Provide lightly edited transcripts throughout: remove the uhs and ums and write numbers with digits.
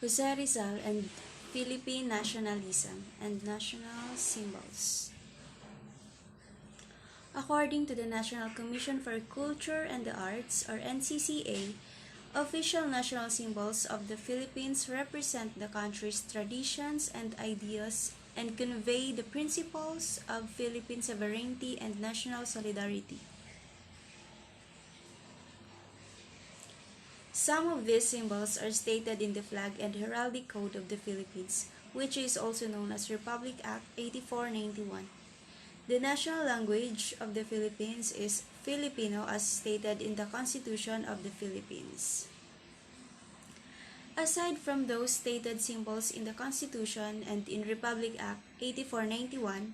Jose Rizal and Philippine Nationalism and National Symbols. According to the National Commission for Culture and the Arts, or NCCA, official national symbols of the Philippines represent the country's traditions and ideas and convey the principles of Philippine sovereignty and national solidarity. Some of these symbols are stated in the flag and heraldic code of the Philippines, which is also known as Republic Act 8491. The national language of the Philippines is Filipino as stated in the Constitution of the Philippines. Aside from those stated symbols in the Constitution and in Republic Act 8491,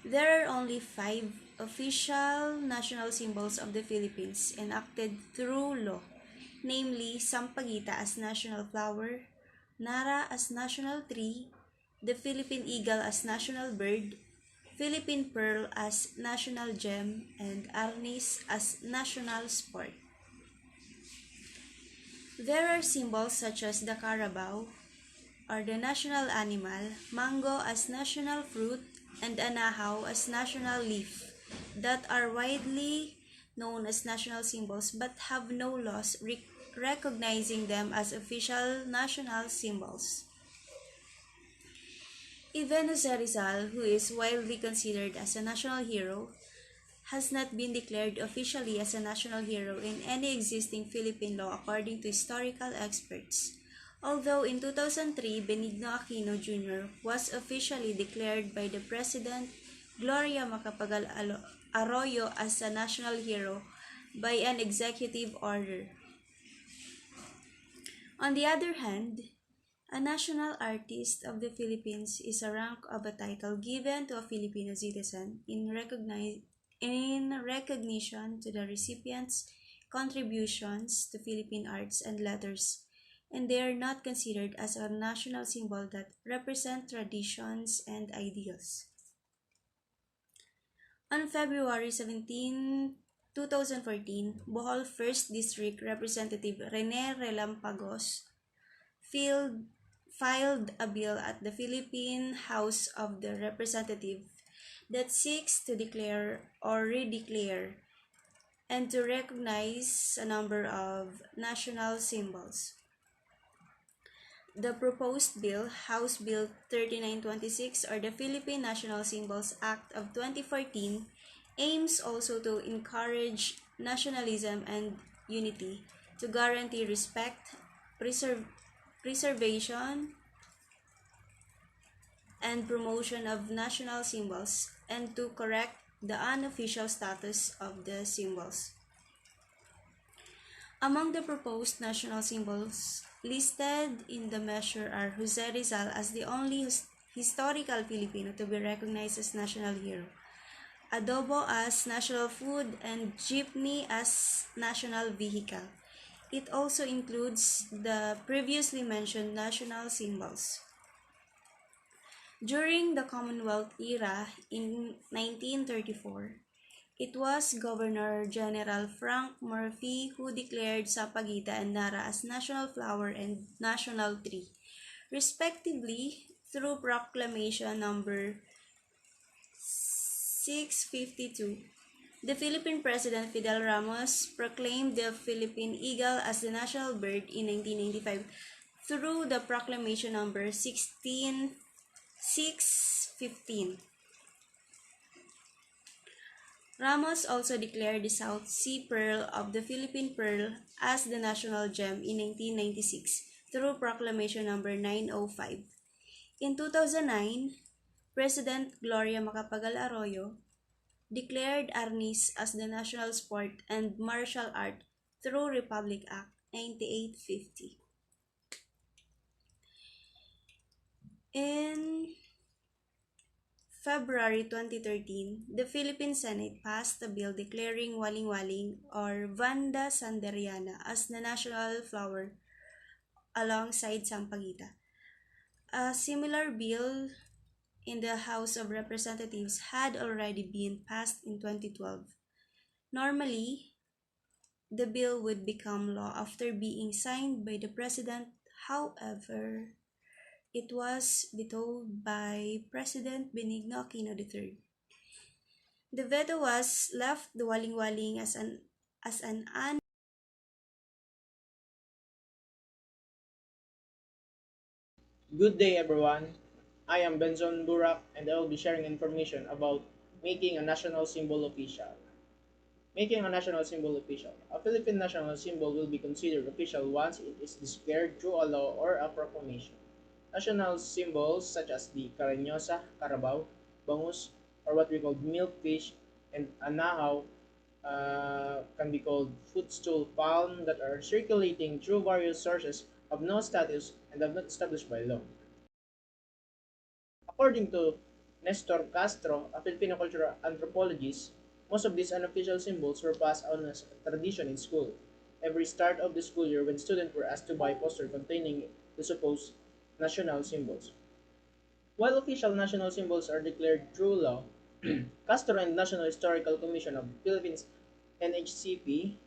there are only 5 official national symbols of the Philippines enacted through law, namely Sampaguita as national flower, Nara as national tree, the Philippine eagle as national bird, Philippine pearl as national gem, and arnis as national sport. There are symbols such as the carabao, or the national animal, mango as national fruit, and anahaw as national leaf, that are widely known as national symbols but have no laws recognizing them as official national symbols. Even Jose Rizal, who is widely considered as a national hero, has not been declared officially as a national hero in any existing Philippine law according to historical experts. Although in 2003, Benigno Aquino Jr. was officially declared by the President Gloria Macapagal Arroyo as a national hero by an executive order. On the other hand, a national artist of the Philippines is a rank of a title given to a Filipino citizen in recognition to the recipient's contributions to Philippine arts and letters, and they are not considered as a national symbol that represent traditions and ideals. On February 17, 2014, Bohol 1st District Representative Rene Relampagos filed a bill at the Philippine House of the Representatives that seeks to declare or redeclare and to recognize a number of national symbols. The proposed bill, House Bill 3926, or the Philippine National Symbols Act of 2014, aims also to encourage nationalism and unity, to guarantee respect, preservation, and promotion of national symbols, and to correct the unofficial status of the symbols. Among the proposed national symbols listed in the measure are Jose Rizal as the only historical Filipino to be recognized as national hero, adobo as national food, and jeepney as national vehicle. It also includes the previously mentioned national symbols. During the Commonwealth era in 1934, it was Governor General Frank Murphy who declared Sampaguita and Nara as national flower and national tree, respectively, through Proclamation Number 652. The Philippine President Fidel Ramos proclaimed the Philippine eagle as the national bird in 1995 through the Proclamation Number 615. Ramos also declared the South Sea Pearl of the Philippine Pearl as the national gem in 1996 through Proclamation Number 905. In 2009, President Gloria Macapagal Arroyo declared arnis as the national sport and martial art through Republic Act 9850. In February 2013, the Philippine Senate passed a bill declaring waling-waling or Vanda sanderiana as the national flower alongside Sampaguita. A similar bill in the House of Representatives had already been passed in 2012. Normally, the bill would become law after being signed by the President, However, it was vetoed by President Benigno Aquino III. The veto was left the waling-waling as an Good day, everyone. I am Benson Burak, and I will be sharing information about making a national symbol official. Making a national symbol official. A Philippine national symbol will be considered official once it is declared through a law or a proclamation. National symbols such as the Cariñosa, Carabao, Bangus, or what we call milkfish, and Anahaw can be called footstool palm that are circulating through various sources, have no status, and are not established by law. According to Nestor Castro, a Filipino cultural anthropologist, most of these unofficial symbols were passed on as a tradition in school. Every start of the school year when students were asked to buy posters containing the supposed national symbols. While official national symbols are declared through law, Castro and National Historical Commission of Philippines NHCP,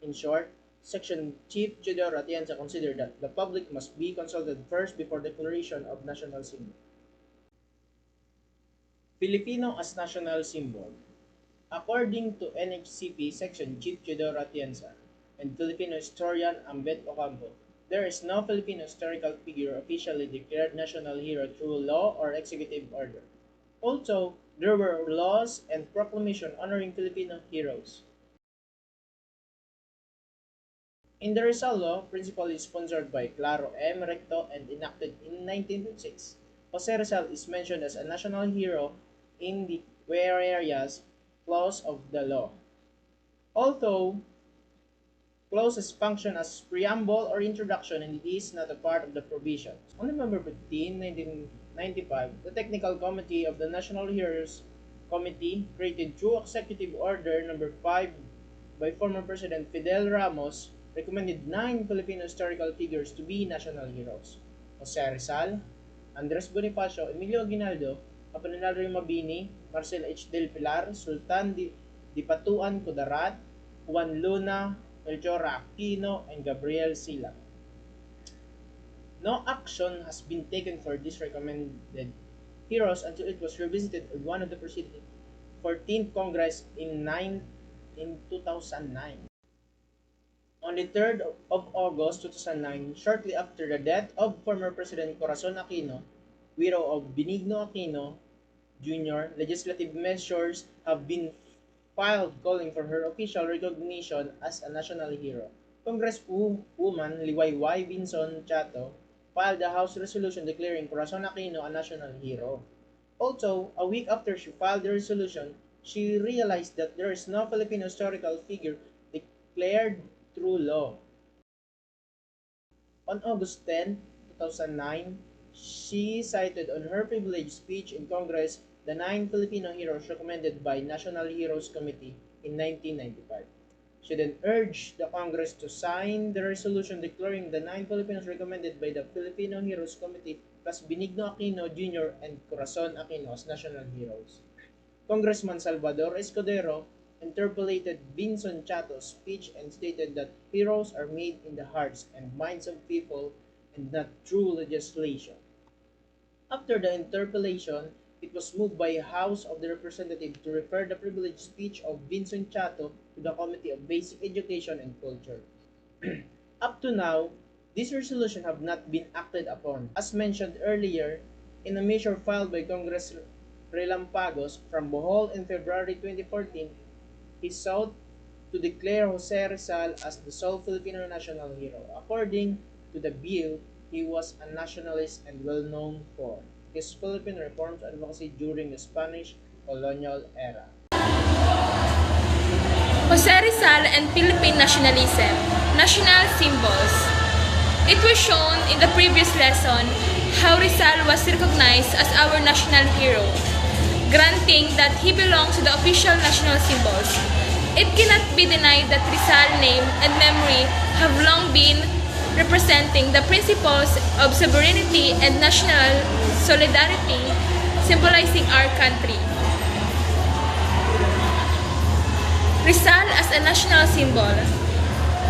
in short, Section Chief Judeo Ratienza considered that the public must be consulted first before declaration of national symbol. Filipino as national symbol. According to NHCP Section Chief Judeo Ratienza and Filipino historian Ambet Ocampo, there is no Filipino historical figure officially declared national hero through law or executive order. Also, there were laws and proclamation honoring Filipino heroes. In the Rizal Law, principally sponsored by Claro M. Recto and enacted in 1956, Jose Rizal is mentioned as a national hero in the where areas clause of the law. Although clauses function as preamble or introduction and it is not a part of the provision. On November 15, 1995, the Technical Committee of the National Heroes Committee, created through Executive Order Number 5 by former President Fidel Ramos, recommended 9 Filipino historical figures to be national heroes: Jose Rizal, Andres Bonifacio, Emilio Aguinaldo, Apolinario Mabini, Marcel H. Del Pilar, Sultan Dipatuan Kudarat, Juan Luna, Melchor Aquino, and Gabriel Sila. No action has been taken for these recommended heroes until it was revisited on one of the preceding 14th Congress in 2009. On the 3rd of August 2009, shortly after the death of former President Corazon Aquino, widow of Benigno Aquino Jr., legislative measures have been filed calling for her official recognition as a national hero. Congresswoman Liwayway Vinson Chato filed a House resolution declaring Corazon Aquino a national hero. Also, a week after she filed the resolution, she realized that there is no Filipino historical figure declared through law. On August 10, 2009, she cited on her privileged speech in Congress the 9 Filipino heroes recommended by National Heroes Committee in 1995. She then urged the Congress to sign the resolution declaring the 9 Filipinos recommended by the Filipino Heroes Committee plus Benigno Aquino Jr. and Corazon Aquino as national heroes. Congressman Salvador Escudero interpolated Vinson Chato's speech and stated that heroes are made in the hearts and minds of people and not through legislation. After the interpellation, it was moved by the House of the Representatives to refer the privileged speech of Vincent Chato to the Committee of Basic Education and Culture. Up to now, these resolutions have not been acted upon. As mentioned earlier, in a measure filed by Congress Relampagos from Bohol in February 2014, he sought to declare Jose Rizal as the sole Filipino national hero. According to the bill, he was a nationalist and well known for his Philippine reforms advocacy during the Spanish colonial era. Jose Rizal and Philippine nationalism, national symbols. It was shown in the previous lesson how Rizal was recognized as our national hero, granting that he belongs to the official national symbols. It cannot be denied that Rizal name and memory have long been representing the principles of sovereignty and national solidarity, symbolizing our country. Rizal as a national symbol.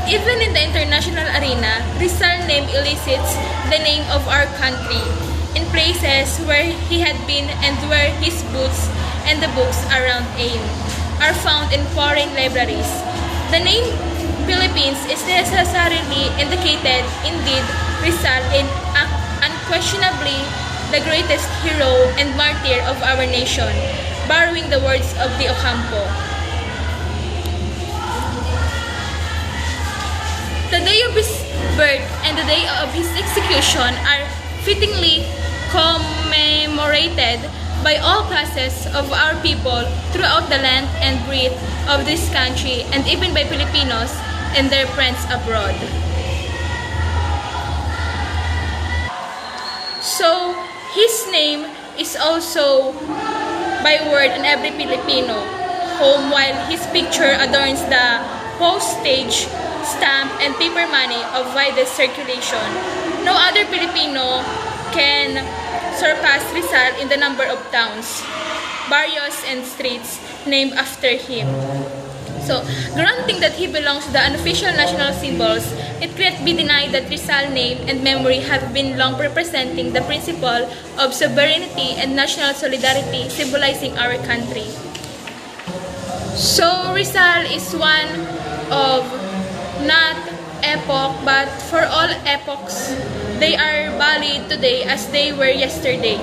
even in the international arena, Rizal name elicits the name of our country in places where he had been and where his books and the books around AIM are found in foreign libraries. The name Philippines is necessarily indicated. Indeed, Rizal is unquestionably the greatest hero and martyr of our nation, borrowing the words of the Ocampo. The day of his birth and the day of his execution are fittingly commemorated by all classes of our people throughout the length and breadth of this country, and even by Filipinos and their friends abroad. So, his name is also by word in every Filipino home, while his picture adorns the postage stamp and paper money of widest circulation. No other Filipino can surpass Rizal in the number of towns, barrios, and streets named after him. So, granting that he belongs to the unofficial national symbols, it cannot be denied that Rizal's name and memory have been long representing the principle of sovereignty and national solidarity symbolizing our country. So, Rizal is one of not epoch, but for all epochs, they are valid today as they were yesterday.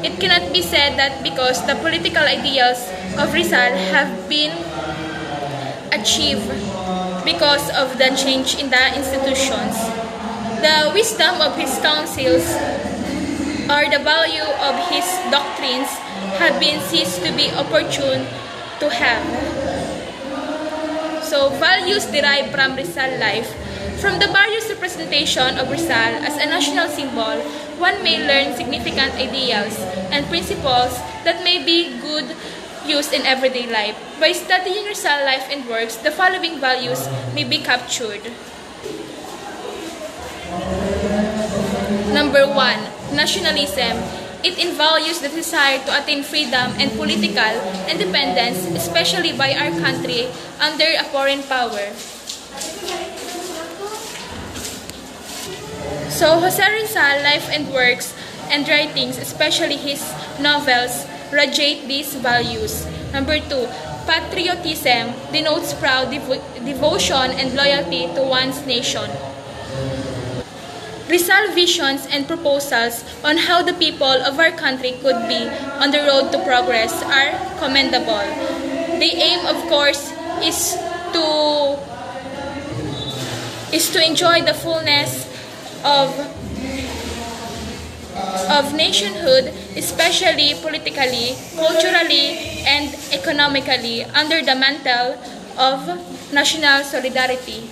It cannot be said that because the political ideals of Rizal have been achieved because of the change in the institutions, the wisdom of his counsels or the value of his doctrines have been ceased to be opportune to have. So, values derived from Rizal life. From the various representation of Rizal as a national symbol, one may learn significant ideals and principles that may be good used in everyday life. By studying Rizal life and works, the following values may be captured. Number 1, nationalism. It invalues the desire to attain freedom and political independence, especially by our country under a foreign power. So, Jose Rizal life and works and writings, especially his novels, radiate these values. Number 2, patriotism denotes proud devotion and loyalty to one's nation. Rizal visions and proposals on how the people of our country could be on the road to progress are commendable. The aim, of course, is to enjoy the fullness of nationhood, especially politically, culturally, and economically, under the mantle of national solidarity.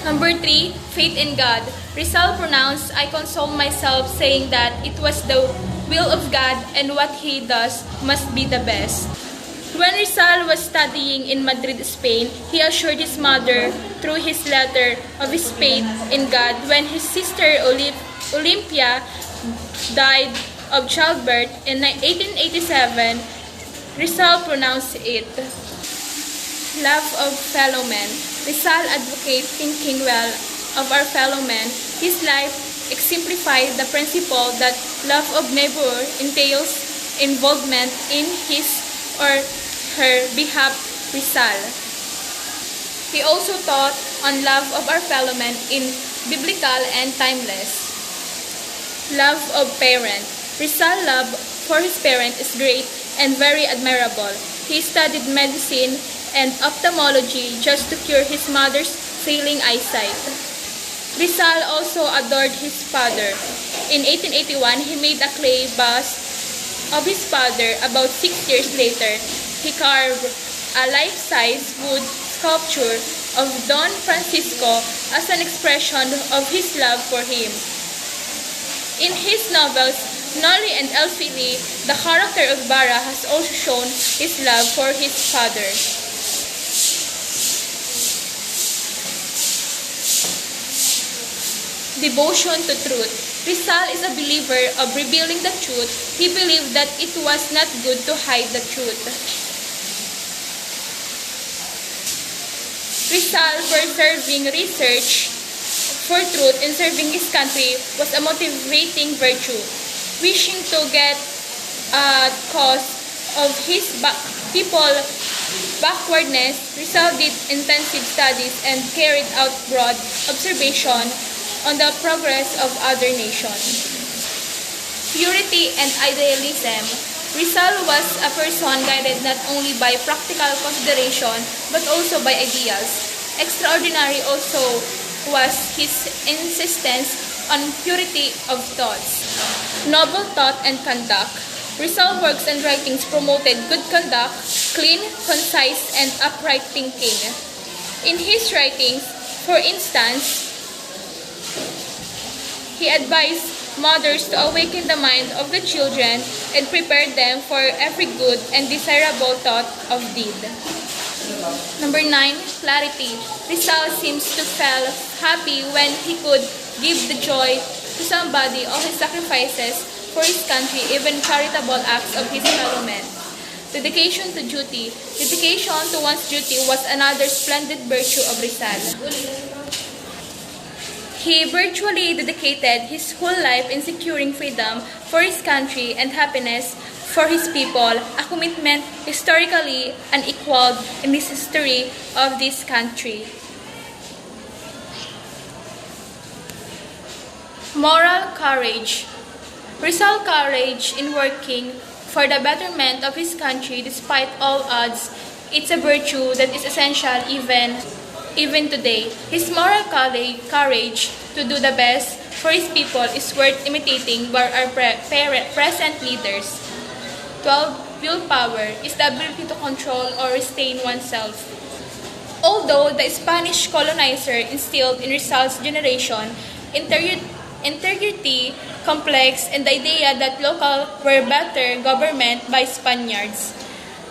Number 3, faith in God. Rizal pronounced, "I console myself saying that it was the will of God and what He does must be the best." When Rizal was studying in Madrid, Spain, he assured his mother through his letter of his faith in God. When his sister Olympia died of childbirth in 1887, Rizal pronounced it. Love of fellow men. Rizal advocates thinking well of our fellow men. His life exemplified the principle that love of neighbor entails involvement in his or her behalf. Rizal. He also taught on love of our fellow men in biblical and timeless. Love of parent. Rizal's love for his parent is great and very admirable. He studied medicine and ophthalmology just to cure his mother's failing eyesight. Rizal also adored his father. In 1881, he made a clay bust of his father. About 6 years later, he carved a life-size wood sculpture of Don Francisco as an expression of his love for him. In his novels, Nolly and Elfie, the character of Bara has also shown his love for his father. Devotion to truth. Rizal is a believer of revealing the truth. He believed that it was not good to hide the truth. Rizal preserving research for truth and serving his country was a motivating virtue. Wishing to get a cause of his people backwardness, Rizal did intensive studies and carried out broad observation on the progress of other nations. Purity and idealism. Rizal was a person guided not only by practical consideration but also by ideals. Extraordinary also was his insistence on purity of thoughts, noble thought and conduct. Rizal works and writings promoted good conduct, clean, concise, and upright thinking. In his writings, for instance, he advised mothers to awaken the mind of the children and prepare them for every good and desirable thought of deed. Number 9, clarity. Rizal seems to feel happy when he could give the joy to somebody all his sacrifices for his country, even charitable acts of his fellow men. Dedication to duty. Dedication to one's duty was another splendid virtue of Rizal. He virtually dedicated his whole life in securing freedom for his country and happiness for his people, a commitment historically unequaled in the history of this country. Moral courage. Rizal's courage in working for the betterment of his country despite all odds, it's a virtue that is essential even today. His moral courage to do the best for his people is worth imitating by our present leaders. 12. Willpower is the ability to control or restrain oneself. Although the Spanish colonizer instilled in Rizal's generation integrity, complex, and the idea that local were better government by Spaniards,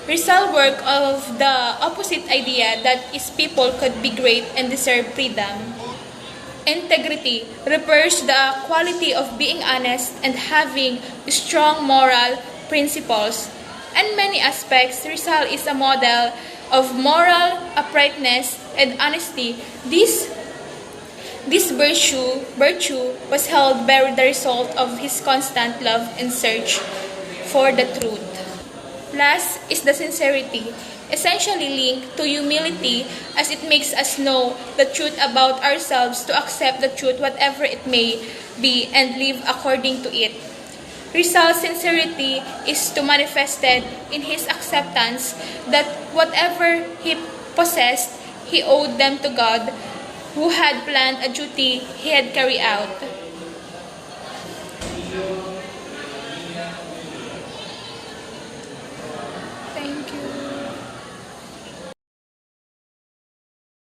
Rizal worked of the opposite idea that his people could be great and deserve freedom. Integrity refers to the quality of being honest and having strong moral principles. In many aspects, Rizal is a model of moral uprightness and honesty. This virtue was held by the result of his constant love and search for the truth. Last is the sincerity, essentially linked to humility as it makes us know the truth about ourselves, to accept the truth whatever it may be and live according to it. Rizal's sincerity is to manifested in his acceptance that whatever he possessed, he owed them to God, who had planned a duty he had carried out. Thank you.